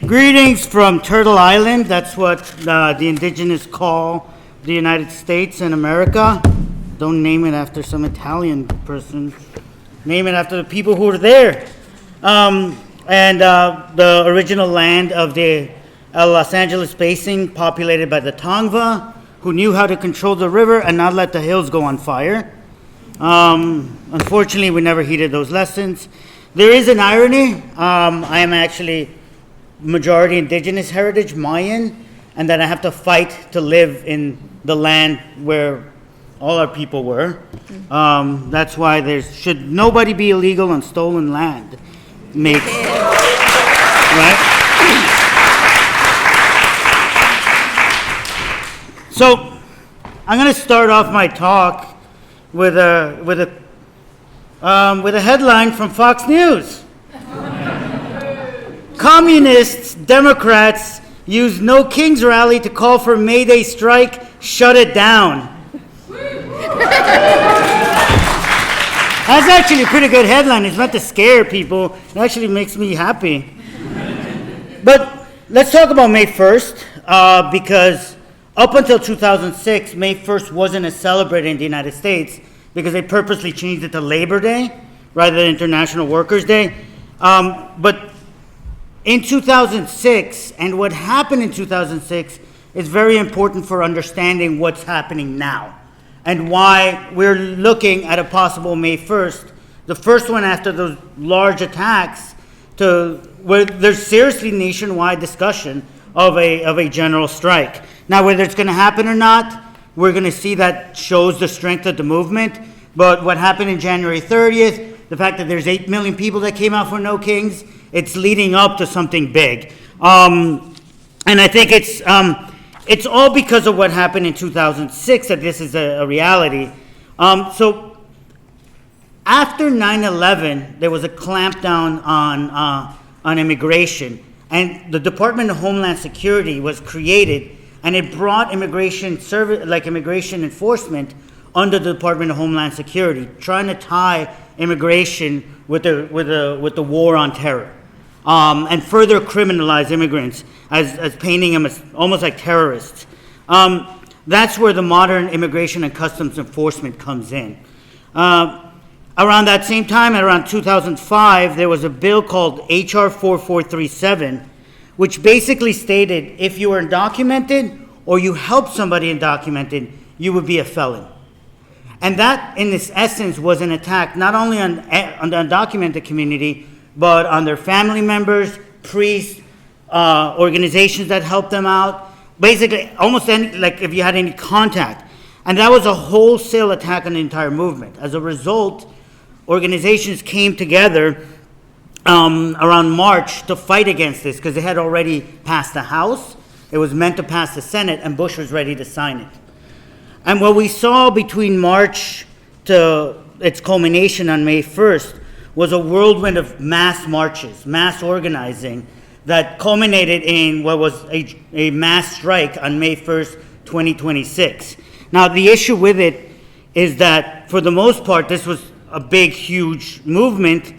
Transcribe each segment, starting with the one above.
Greetings from Turtle Island. That's what the indigenous call the United States and America. Don't name it after some Italian person. Name it after the people who were there. The original land of the Los Angeles Basin, populated by the Tongva, who knew how to control the river and not let the hills go on fire. Unfortunately, we never heeded those lessons. There is an irony. I am actually majority indigenous heritage, Mayan, and that I have to fight to live in the land where all our people were. That's why there should nobody be illegal on stolen land. Right? So, I'm going to start off my talk with a headline from Fox News. Communists, Democrats use No Kings rally to call for May Day strike, shut it down. That's actually a pretty good headline. It's not to scare people. It actually makes me happy. But let's talk about May 1st, because up until 2006, May 1st wasn't as celebrated in the United States because they purposely changed it to Labor Day rather than International Workers' Day. But in 2006, and what happened in 2006 is very important for understanding what's happening now and why we're looking at a possible May 1st, the first one after those large attacks, where there's seriously nationwide discussion of a general strike. Now, whether it's going to happen or not, we're going to see that shows the strength of the movement. But what happened in January 30th, the fact that there's 8 million people that came out for No Kings, it's leading up to something big. And I think it's all because of what happened in 2006 that this is a reality. So after 9/11, there was a clampdown on immigration, and the Department of Homeland Security was created, and it brought immigration enforcement under the Department of Homeland Security, trying to tie immigration with the war on terror. And further criminalize immigrants as painting them as almost like terrorists. That's where the modern immigration and customs enforcement comes in. Around that same time, around 2005, there was a bill called HR 4437, which basically stated if you were undocumented or you helped somebody undocumented, you would be a felon. And that, in its essence, was an attack not only on the undocumented community, but on their family members, priests, organizations that helped them out, basically almost if you had any contact. And that was a wholesale attack on the entire movement. As a result, organizations came together around March to fight against this because they had already passed the House. It was meant to pass the Senate, and Bush was ready to sign it. And what we saw between March to its culmination on May 1st was a whirlwind of mass marches, mass organizing that culminated in what was a mass strike on May 1st, 2026. Now, the issue with it is that, for the most part, this was a big, huge movement,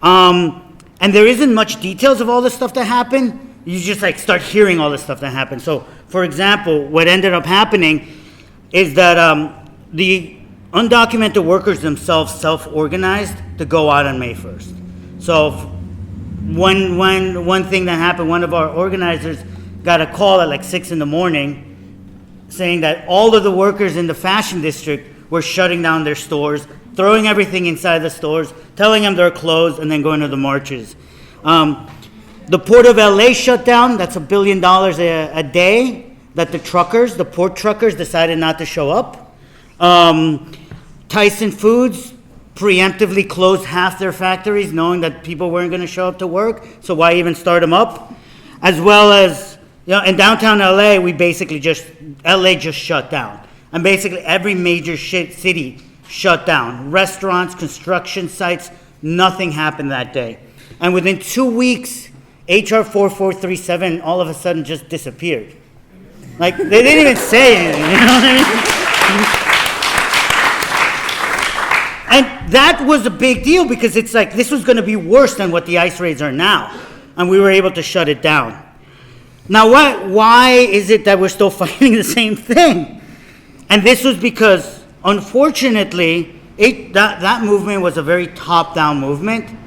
and there isn't much details of all the stuff that happened. You just start hearing all the stuff that happened. So, for example, what ended up happening is that the undocumented workers themselves self-organized to go out on May 1st. So one thing that happened, one of our organizers got a call at 6 in the morning saying that all of the workers in the fashion district were shutting down their stores, throwing everything inside the stores, telling them they're closed, and then going to the marches. The Port of LA shut down. That's $1 billion a day that the port truckers decided not to show up. Tyson Foods preemptively closed half their factories knowing that people weren't going to show up to work, so why even start them up? As well as, in downtown LA, LA just shut down. And basically every major city shut down. Restaurants, construction sites, nothing happened that day. And within 2 weeks, HR 4437 all of a sudden just disappeared. They didn't even say anything, you know what I mean? And that was a big deal because it's this was going to be worse than what the ICE raids are now. And we were able to shut it down. Now, why is it that we're still fighting the same thing? And this was because, unfortunately, that movement was a very top-down movement.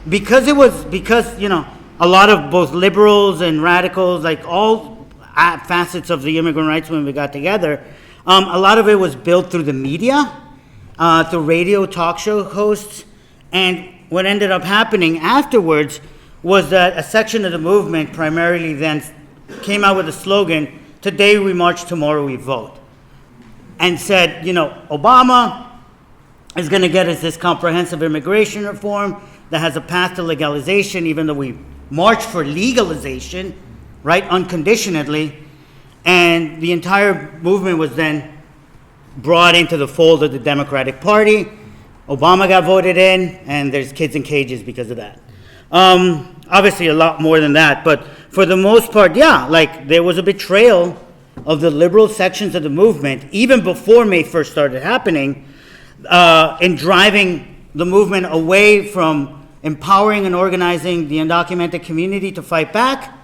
Because a lot of both liberals and radicals, like all facets of the immigrant rights movement we got together, a lot of it was built through the media, through radio talk show hosts, and what ended up happening afterwards was that a section of the movement primarily then came out with a slogan, "Today we march, tomorrow we vote," and said, Obama is going to get us this comprehensive immigration reform that has a path to legalization, even though we march for legalization, right, unconditionally. And the entire movement was then brought into the fold of the Democratic Party. Obama got voted in, and there's kids in cages because of that. Obviously, a lot more than that, but for the most part, yeah, like there was a betrayal of the liberal sections of the movement, even before May 1st started happening, in driving the movement away from empowering and organizing the undocumented community to fight back,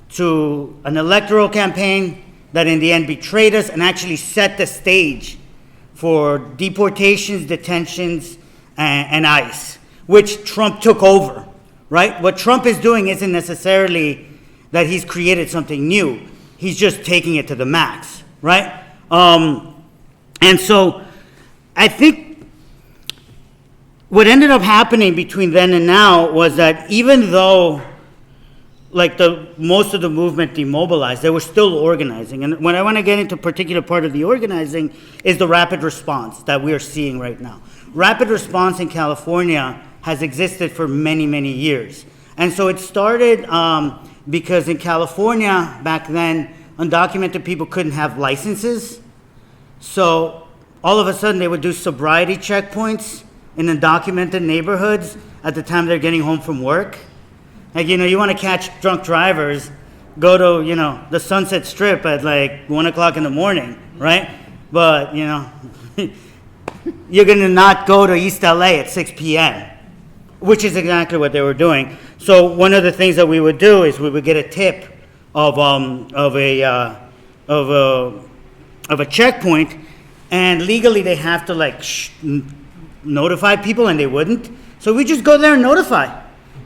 to an electoral campaign that in the end betrayed us and actually set the stage for deportations, detentions, and ICE, which Trump took over, right? What Trump is doing isn't necessarily that he's created something new. He's just taking it to the max, right? And so I think what ended up happening between then and now was that even though like most of the movement demobilized, they were still organizing. And when I want to get into a particular part of the organizing is the rapid response that we are seeing right now. Rapid response in California has existed for many, many years. And so it started because in California back then, undocumented people couldn't have licenses. So all of a sudden they would do sobriety checkpoints in undocumented neighborhoods at the time they're getting home from work. Like, you want to catch drunk drivers, go to, the Sunset Strip at like 1 o'clock in the morning, right? But, you're going to not go to East LA at 6 p.m., which is exactly what they were doing. So one of the things that we would do is we would get a tip of a checkpoint, and legally they have to notify people, and they wouldn't. So we just go there and notify.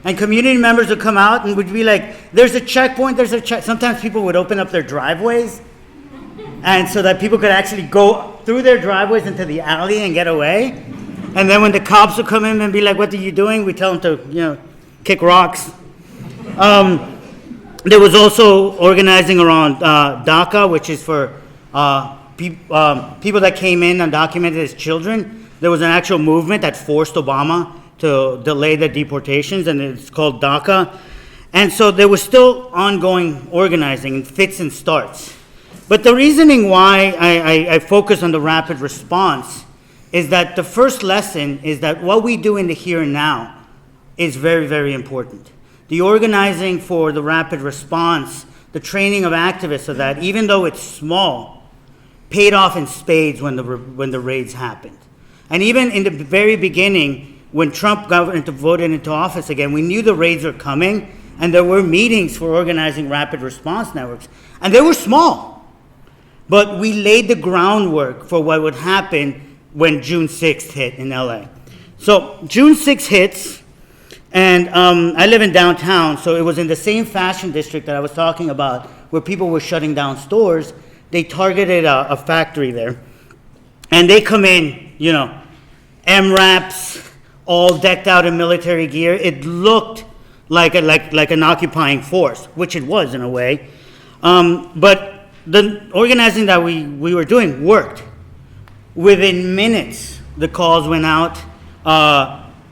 And community members would come out and would be like, there's a checkpoint, Sometimes people would open up their driveways, and so that people could actually go through their driveways into the alley and get away. And then when the cops would come in and be like, what are you doing? We tell them to, kick rocks. There was also organizing around DACA, which is for people that came in undocumented as children. There was an actual movement that forced Obama to delay the deportations, and it's called DACA. And so there was still ongoing organizing in fits and starts. But the reasoning why I focus on the rapid response is that the first lesson is that what we do in the here and now is very, very important. The organizing for the rapid response, the training of activists so that, even though it's small, paid off in spades when the raids happened. And even in the very beginning, when Trump got voted into office again, we knew the raids were coming, and there were meetings for organizing rapid response networks. And they were small, but we laid the groundwork for what would happen when June 6th hit in LA. So June 6th hits, and I live in downtown, so it was in the same fashion district that I was talking about, where people were shutting down stores. They targeted a factory there, and they come in, MRAPs, all decked out in military gear. It looked like an occupying force, which it was in a way. But the organizing that we were doing worked. Within minutes, the calls went out.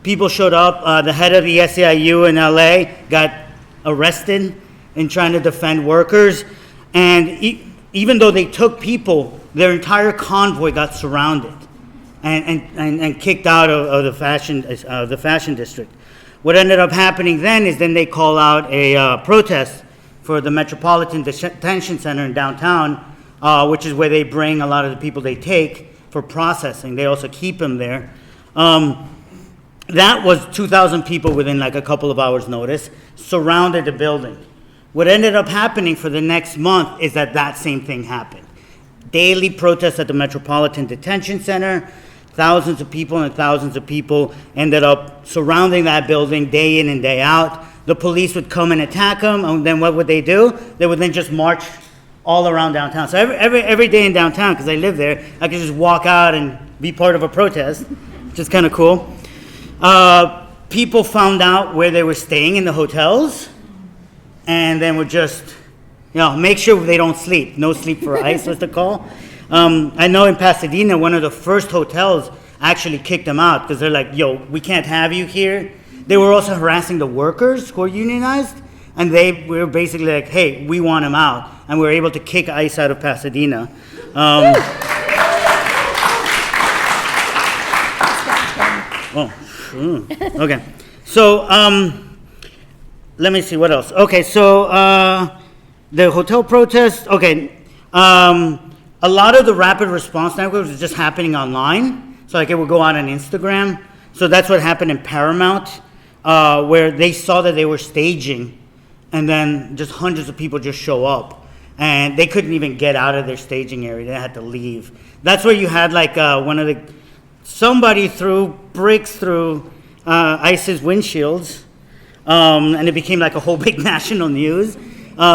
People showed up. The head of the SEIU in LA got arrested in trying to defend workers. And even though they took people, their entire convoy got surrounded and kicked out of the fashion district. What ended up happening then is they call out a protest for the Metropolitan Detention Center in downtown, which is where they bring a lot of the people they take for processing. They also keep them there. That was 2,000 people within like a couple of hours' notice, surrounded the building. What ended up happening for the next month is that same thing happened. Daily protests at the Metropolitan Detention Center. Thousands of people and thousands of people ended up surrounding that building day in and day out. The police would come and attack them, and then what would they do? They would then just march all around downtown. So every day in downtown, because I live there, I could just walk out and be part of a protest, which is kind of cool. People found out where they were staying in the hotels, and then would just, make sure they don't sleep. No sleep for ICE was the call. I know in Pasadena, one of the first hotels actually kicked them out because they're like, we can't have you here. They were also harassing the workers who were unionized, and they were basically like, hey, we want him out. And we were able to kick ICE out of Pasadena. Okay. So let me see what else. Okay, so the hotel protest. Okay, a lot of the rapid response networks was just happening online. So like it would go out on Instagram. So that's what happened in Paramount, where they saw that they were staging, and then just hundreds of people just show up, and they couldn't even get out of their staging area. They had to leave. That's where you had like somebody threw bricks through ICE's windshields, and it became like a whole big national news.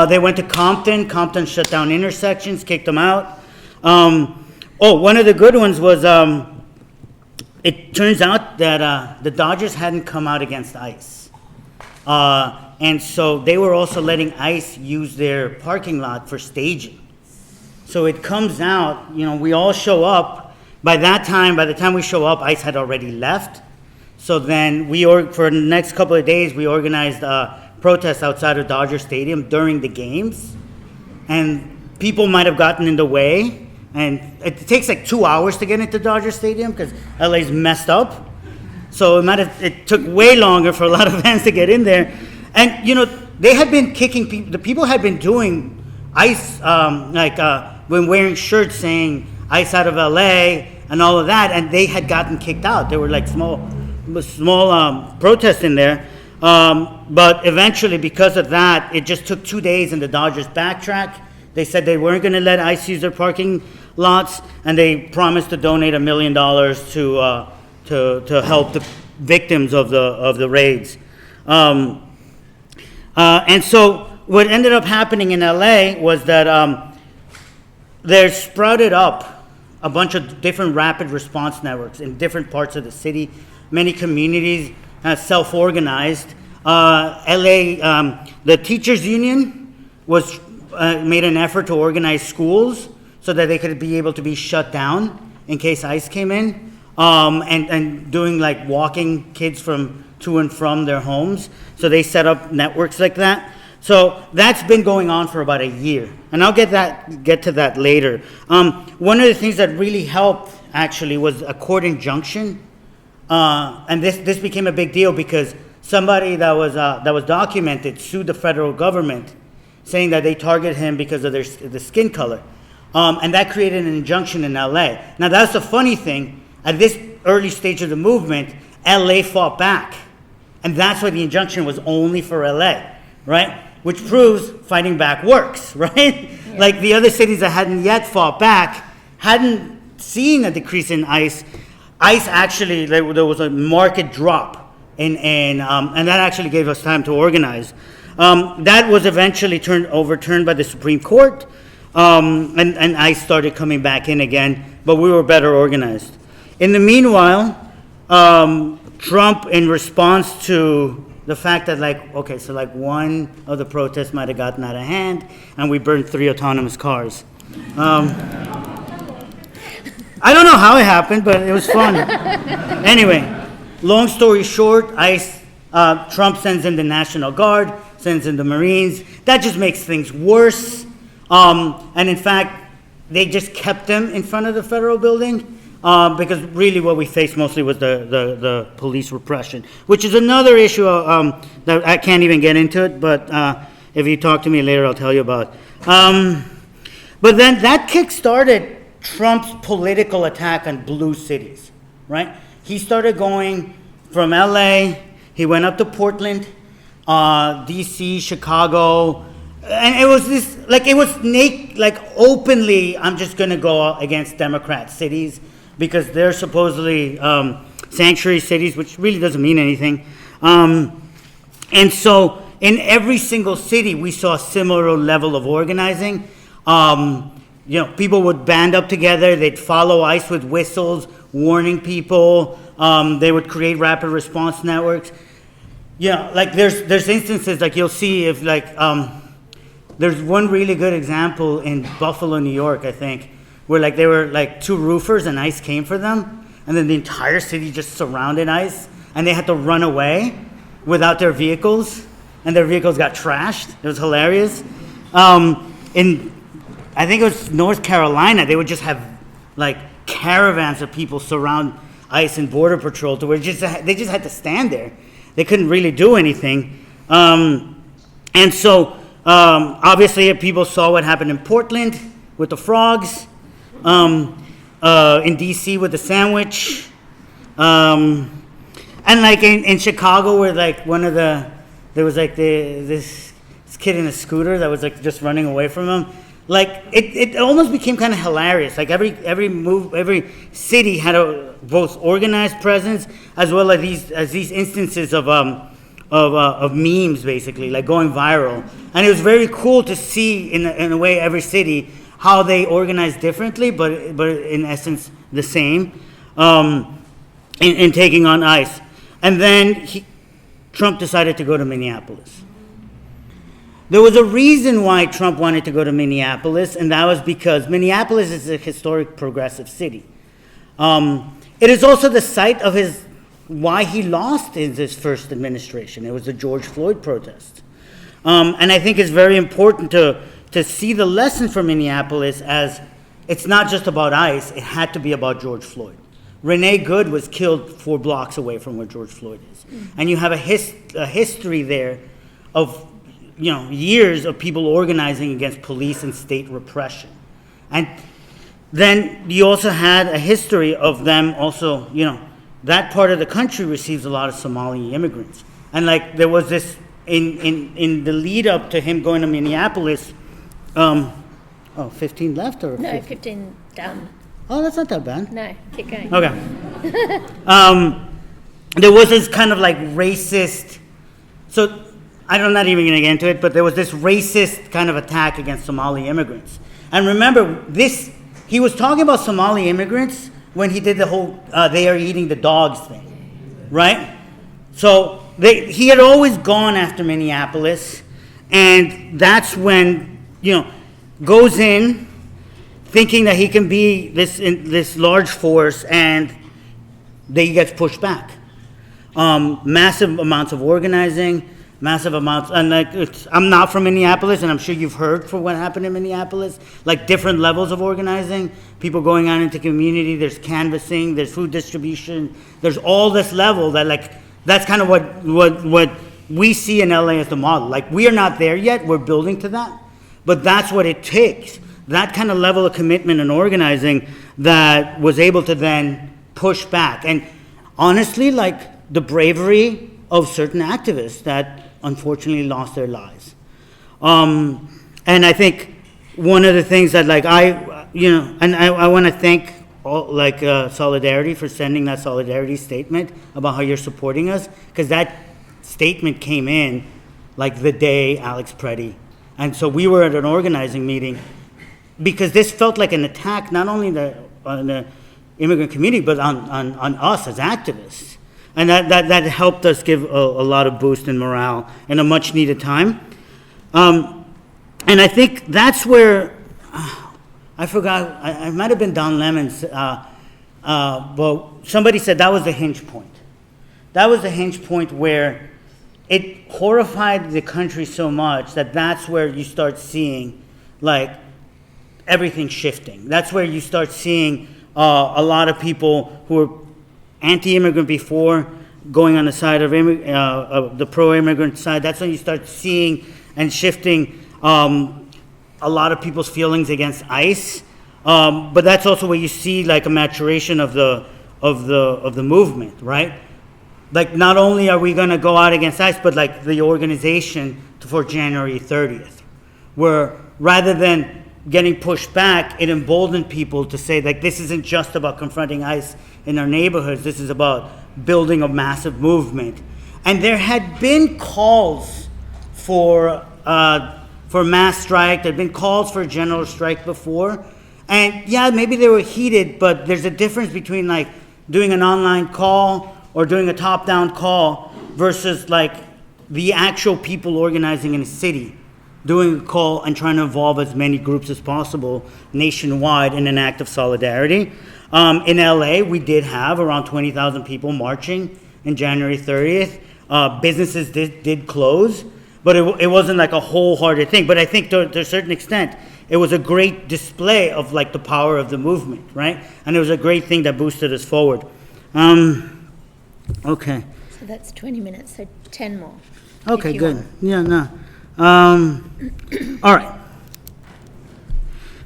They went to Compton. Compton shut down intersections, kicked them out. One of the good ones was it turns out that the Dodgers hadn't come out against ICE. And so they were also letting ICE use their parking lot for staging. So it comes out, we all show up. By the time we show up, ICE had already left. So then for the next couple of days, we organized protests outside of Dodger Stadium during the games. And people might have gotten in the way. And it takes like 2 hours to get into Dodger Stadium because LA's messed up. So it took way longer for a lot of fans to get in there. And, they had been kicking people. The people had been doing ICE, when wearing shirts saying ICE out of LA and all of that. And they had gotten kicked out. There were like small protests in there. But eventually, because of that, it just took 2 days and the Dodgers backtracked. They said they weren't going to let ICE use their parking lots, and they promised to donate $1 million to help the victims of the raids. And so what ended up happening in LA was that there sprouted up a bunch of different rapid response networks in different parts of the city. Many communities self-organized. LA, the teachers union made an effort to organize schools so that they could be able to be shut down in case ICE came in, and doing like walking kids to and from their homes. So they set up networks like that. So that's been going on for about a year, and I'll get to that later. One of the things that really helped actually was a court injunction, and this became a big deal because somebody that was documented sued the federal government, saying that they targeted him because of the skin color, and that created an injunction in LA. Now that's the funny thing. At this early stage of the movement, LA fought back, and that's why the injunction was only for LA, right? Which proves fighting back works, right? Yeah. Like the other cities that hadn't yet fought back hadn't seen a decrease in ICE. ICE actually, there was a market drop, and that actually gave us time to organize. That was eventually overturned by the Supreme Court, and ICE started coming back in again, but we were better organized. In the meanwhile, Trump, in response to the fact that one of the protests might have gotten out of hand, and we burned 3 autonomous cars. I don't know how it happened, but it was fun. Anyway, long story short, Trump sends in the National Guard, sends in the Marines. That just makes things worse. And in fact, they just kept them in front of the federal building. Because really what we faced mostly was the police repression, which is another issue that I can't even get into it, but if you talk to me later, I'll tell you about. But then that kick-started Trump's political attack on blue cities, right? He started going from LA, he went up to Portland, DC, Chicago, And it was this, like, it was like openly, I'm just going to go against Democrat cities because they're supposedly sanctuary cities, which really doesn't mean anything. And so in every single city, we saw a similar level of organizing. People would band up together, they'd follow ICE with whistles, warning people, they would create rapid response networks. Like there's instances, like you'll see if there's one really good example in Buffalo, New York, I think, where like they were like two roofers and ICE came for them, and then the entire city just surrounded ICE, and they had to run away without their vehicles, and their vehicles got trashed. It was hilarious. In I think it was North Carolina, they would just have like caravans of people surround ICE and Border Patrol to where they just had to stand there. They couldn't really do anything. And so obviously people saw what happened in Portland with the frogs, in DC with the sandwich, and like in Chicago where like there was like this kid in a scooter that was like just running away from him. Like it almost became kind of hilarious. Like every city had a both organized presence as well as these instances of memes, basically, like going viral. And it was very cool to see in a way every city how they organize differently, but in essence the same, in taking on ICE. And then Trump decided to go to Minneapolis. There was a reason why Trump wanted to go to Minneapolis, and that was because Minneapolis is a historic progressive city. It is also the site of why he lost in his first administration. It was the George Floyd protest. And I think it's very important to see the lesson from Minneapolis as it's not just about ICE, it had to be about George Floyd. Renee Good was killed 4 blocks away from where George Floyd is. And you have a history there of years of people organizing against police and state repression. And then you also had a history of them also, that part of the country receives a lot of Somali immigrants. And like there was this, in the lead up to him going to Minneapolis, 15 left or? No, 15 down. Oh, that's not that bad. No, keep going. Okay. There was this kind of like racist, so I'm not even going to get into it, but there was this racist kind of attack against Somali immigrants. And remember, he was talking about Somali immigrants when he did the whole they are eating the dogs thing, right? So he had always gone after Minneapolis, and that's when, goes in thinking that he can be this large force, and he gets pushed back. Massive amounts of organizing, massive amounts, and I'm not from Minneapolis, and I'm sure you've heard for what happened in Minneapolis, like different levels of organizing, people going out into community, there's canvassing, there's food distribution, there's all this level that's kind of what we see in LA as the model. Like, we are not there yet, we're building to that, but that's what it takes, that kind of level of commitment and organizing that was able to then push back. And honestly, like the bravery of certain activists that unfortunately lost their lives. And I think one of the things that I want to thank Solidarity for sending that solidarity statement about how you're supporting us, because that statement came in like the day Alex Preddy. And so we were at an organizing meeting because this felt like an attack not only on the immigrant community, but on us as activists. And that helped us give a lot of boost in morale in a much needed time. And I think that's where, I forgot, I might have been Don Lemon's, but somebody said that was the hinge point. That was the hinge point where it horrified the country so much that that's where you start seeing like everything shifting. That's where you start seeing a lot of people who were anti-immigrant before going on the side of the pro-immigrant side. That's when you start seeing and shifting a lot of people's feelings against ICE. But that's also where you see like a maturation of the movement, right? Like, not only are we going to go out against ICE, but like the organization for January 30th, where rather than getting pushed back, it emboldened people to say, like, this isn't just about confronting ICE in our neighborhoods, this is about building a massive movement. And there had been calls for mass strike, there had been calls for a general strike before, and yeah, maybe they were heated, but there's a difference between like doing an online call or doing a top-down call versus like the actual people organizing in a city, doing a call and trying to involve as many groups as possible nationwide in an act of solidarity. In LA, we did have around 20,000 people marching in January 30th. Businesses did close, but it wasn't like a wholehearted thing. But I think to a certain extent, it was a great display of like the power of the movement, right? And it was a great thing that boosted us forward. Okay. So that's 20 minutes, so 10 more. Okay, good. Want. Yeah, no. All right.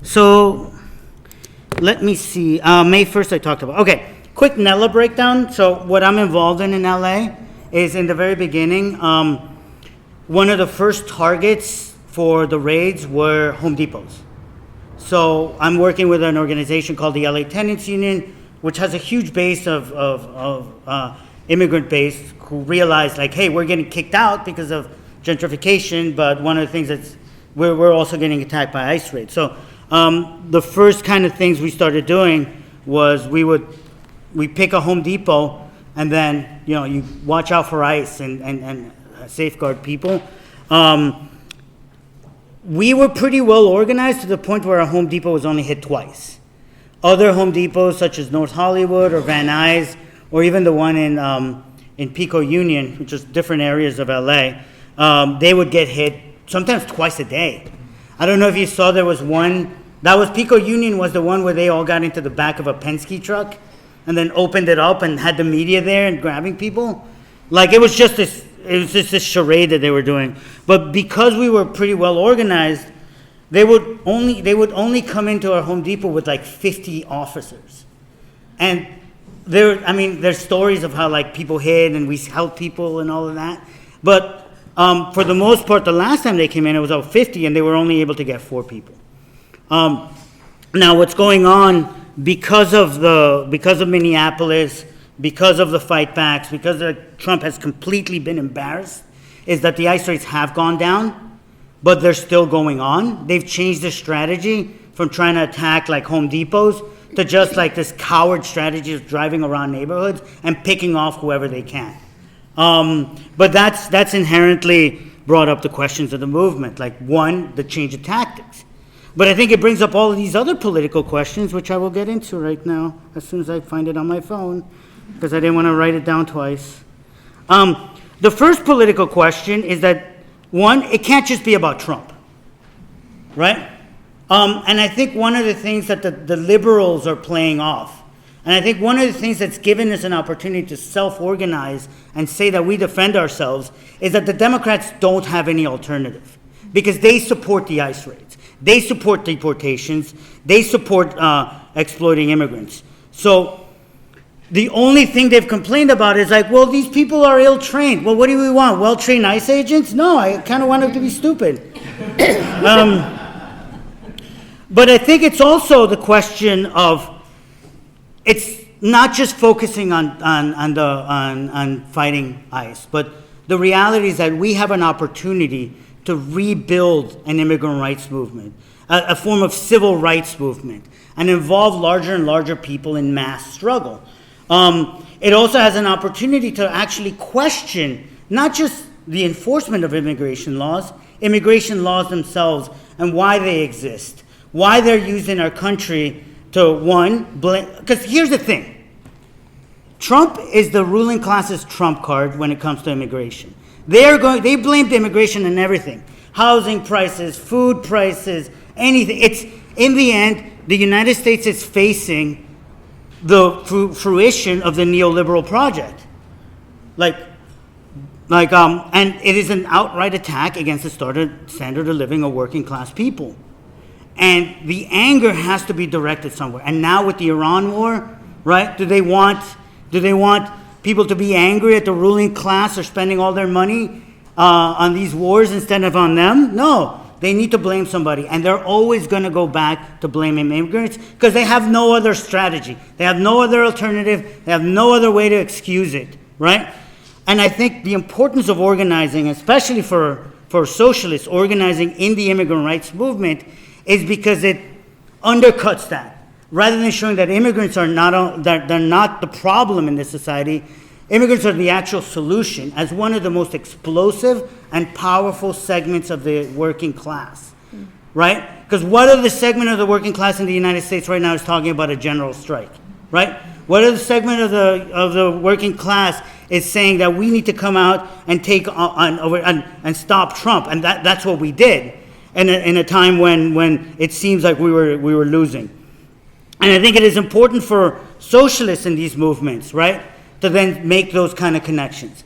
So let me see. May 1st I talked about. Okay, quick NELA breakdown. So what I'm involved in LA is in the very beginning, one of the first targets for the raids were Home Depots. So I'm working with an organization called the LA Tenants Union, which has a huge base of immigrant base who realized like, hey, we're getting kicked out because of gentrification, but one of the things that's, we're also getting attacked by ICE raids. So the first kind of things we started doing was we pick a Home Depot and then, you watch out for ICE and safeguard people. We were pretty well organized to the point where our Home Depot was only hit twice. Other Home Depots, such as North Hollywood or Van Nuys, or even the one in Pico Union, which is different areas of LA, they would get hit sometimes twice a day. I don't know if you saw, there was one, that was Pico Union was the one where they all got into the back of a Penske truck and then opened it up and had the media there and grabbing people. Like it was just this charade that they were doing. But because we were pretty well organized, they would only come into our Home Depot with like 50 officers. And there's stories of how like people hid and we helped people and all of that. But for the most part, the last time they came in, it was about 50 and they were only able to get 4 people. Now what's going on because of Minneapolis, because of the fightbacks, because Trump has completely been embarrassed, is that the ICE rates have gone down, but they're still going on. They've changed their strategy from trying to attack like Home Depots to just like this coward strategy of driving around neighborhoods and picking off whoever they can. But that's inherently brought up the questions of the movement, like one, the change of tactics. But I think it brings up all of these other political questions, which I will get into right now as soon as I find it on my phone, because I didn't want to write it down twice. The first political question is that, one, it can't just be about Trump, right? And I think one of the things that the liberals are playing off, and I think one of the things that's given us an opportunity to self-organize and say that we defend ourselves is that the Democrats don't have any alternative, because they support the ICE raids. They support deportations. They support exploiting immigrants. So the only thing they've complained about is like, well, these people are ill-trained. Well, what do we want? Well-trained ICE agents? No, I kind of want them to be stupid. But I think it's also the question of, it's not just focusing on fighting ICE, but the reality is that we have an opportunity to rebuild an immigrant rights movement, a form of civil rights movement, and involve larger and larger people in mass struggle. It also has an opportunity to actually question not just the enforcement of immigration laws themselves and why they exist, why they're used in our country to, one, blame, because here's the thing. Trump is the ruling class's trump card when it comes to immigration. They blamed immigration on everything. Housing prices, food prices, anything. It's, in the end, the United States is facing the fruition of the neoliberal project. And it is an outright attack against the standard of living of working class people. And the anger has to be directed somewhere. And now with the Iran war, right, do they want people to be angry at the ruling class or spending all their money on these wars instead of on them? No. they need to blame somebody. And they're always going to go back to blaming immigrants because they have no other strategy. They have no other alternative. They have no other way to excuse it, right? And I think the importance of organizing, especially for socialists organizing in the immigrant rights movement, is because it undercuts that. Rather than showing that immigrants are not, that they're not the problem in this society, immigrants are the actual solution as one of the most explosive and powerful segments of the working class, right? Because what other segment of the working class in the United States right now is talking about a general strike, right? What other segment of the working class is saying that we need to come out and take on over and stop Trump? And that's what we did in a time when it seems like we were losing. And I think it is important for socialists in these movements, right, to then make those kind of connections,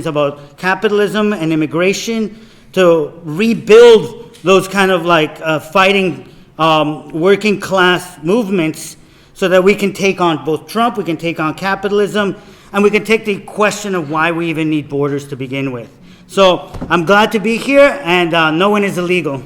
about capitalism and immigration, to rebuild those kind of like fighting working class movements so that we can take on both Trump, we can take on capitalism, and we can take the question of why we even need borders to begin with. So I'm glad to be here, and no one is illegal.